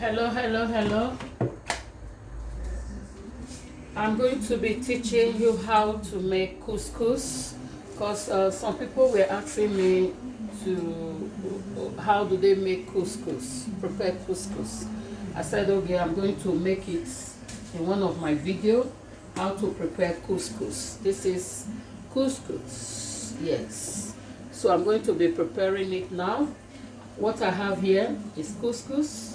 Hello. I'm going to be teaching you how to make couscous because some people were asking me to how do they make couscous, prepare couscous. I said, okay, I'm going to make it in one of my videos, how to prepare couscous. This is couscous, yes. So I'm going to be preparing it now. What I have here is couscous.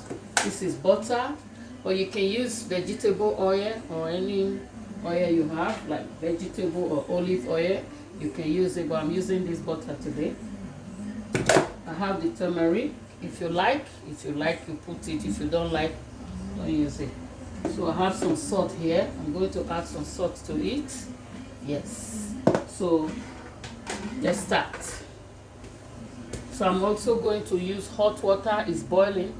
This is butter, or you can use vegetable oil or any oil you have, like vegetable or olive oil. You can use it, but I'm using this butter today. I have the turmeric. If you like, you put it. If you don't like, don't use it. So I have some salt here. I'm going to add some salt to it. Yes. So let's start. So I'm also going to use hot water. It's boiling.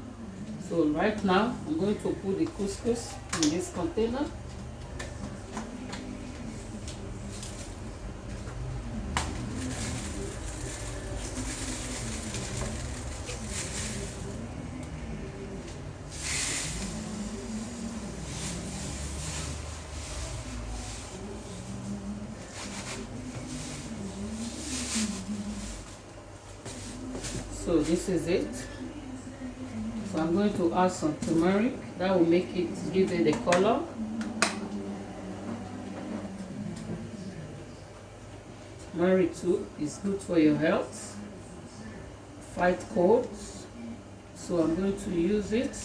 So right now I'm going to put the couscous in this container. So this is it. So I'm going to add some turmeric. That will make it, give it the color. Turmeric too is good for your health. Fight colds. So I'm going to use it.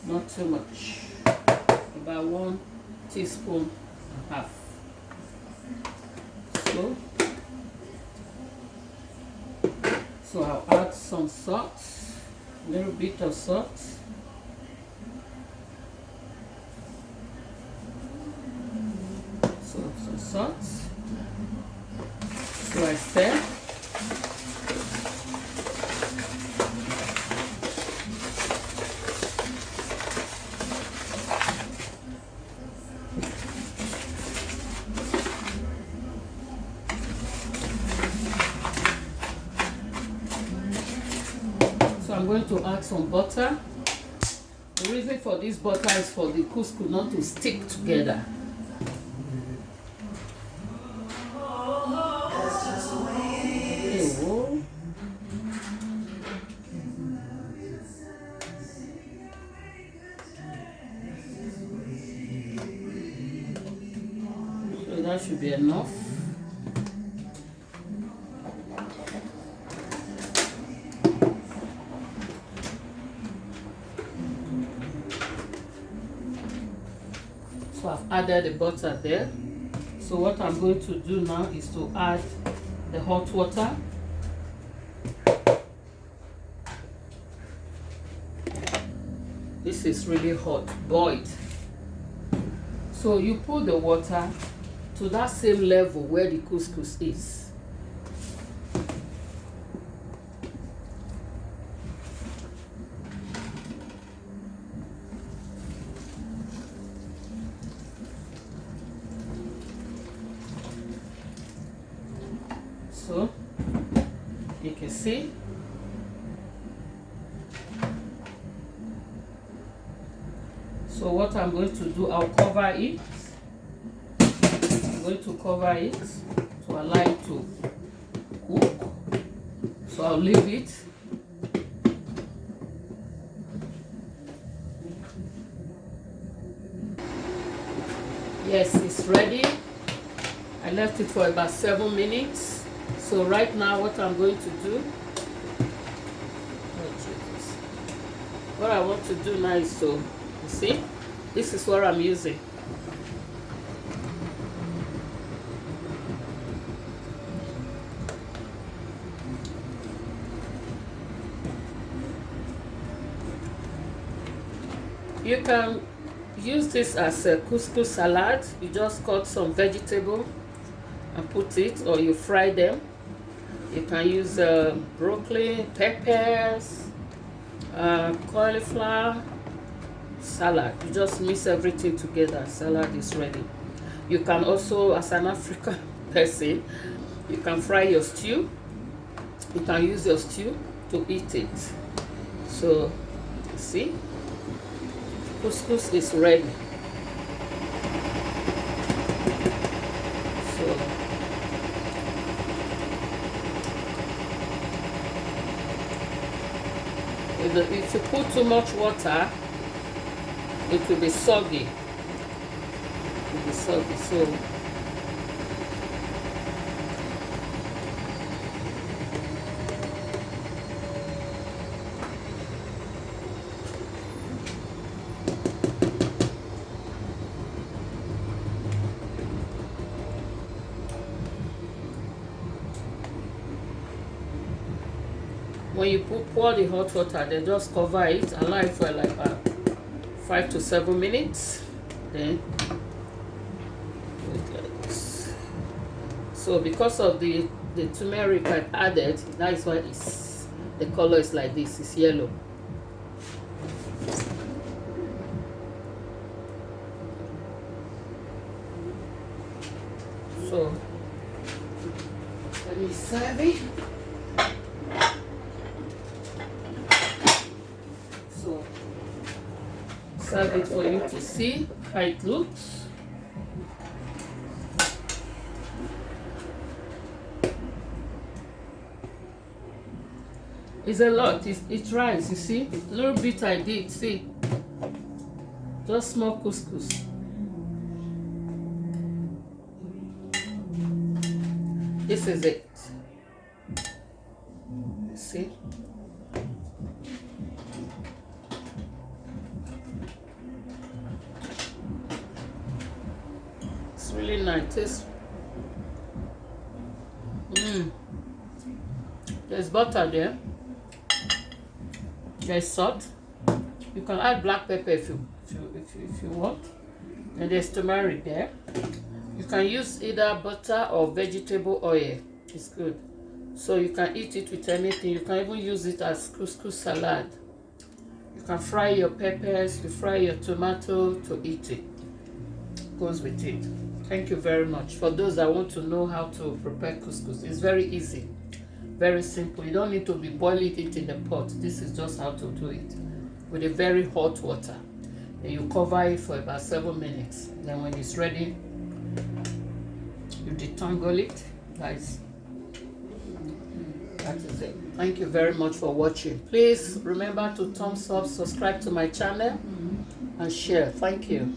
Not too much. About 1 teaspoon and a half. So I'll add some salt, a little bit of salt. So some salt. So I stir. I'm going to add some butter. The reason for this butter is for the couscous not to stick together. So that should be enough. So I've added the butter there. So what I'm going to do now is to add the hot water. This is really hot, boiled. So you put the water to that same level where the couscous is. So you can see so what I'm going to do, I'll cover it. I'm going to cover it to allow it to cook. So I'll leave it. Yes, it's ready. I left it for about 7 minutes. So right now what I'm going to do, what I want to do now is to, you see, this is what I'm using. You can use this as a couscous salad. You just cut some vegetable and put it, or you fry them. You can use broccoli, peppers, cauliflower, salad. You just mix everything together. Salad is ready. You can also, as an African person, you can fry your stew. You can use your stew to eat it. So see, couscous is ready. So if you put too much water, it will be soggy. It will be soggy. So when you pour the hot water, then just cover it, allow it for like 5 to 7 minutes, then do it like this. So because of the turmeric I added, that's why the color is like this. It's yellow. So let me serve it. So serve it for you to see how it looks. It's a lot. It rice, you see. A little bit I did, see. Just small couscous. This is it. See? It's really nice. There's butter there. There's salt. You can add black pepper if you want. And there's turmeric there. You can use either butter or vegetable oil. It's good. So you can eat it with anything. You can even use it as couscous salad. You can fry your peppers, you fry your tomato to eat it. Goes with it. Thank you very much. For those that want to know how to prepare couscous, it's very easy, very simple. You don't need to be boiling it in the pot. This is just how to do it with a very hot water. Then you cover it for about 7 minutes. Then when it's ready, you detangle it, guys. That is it. Thank you very much for watching. Please remember to thumbs up, subscribe to my channel, and share. Thank you.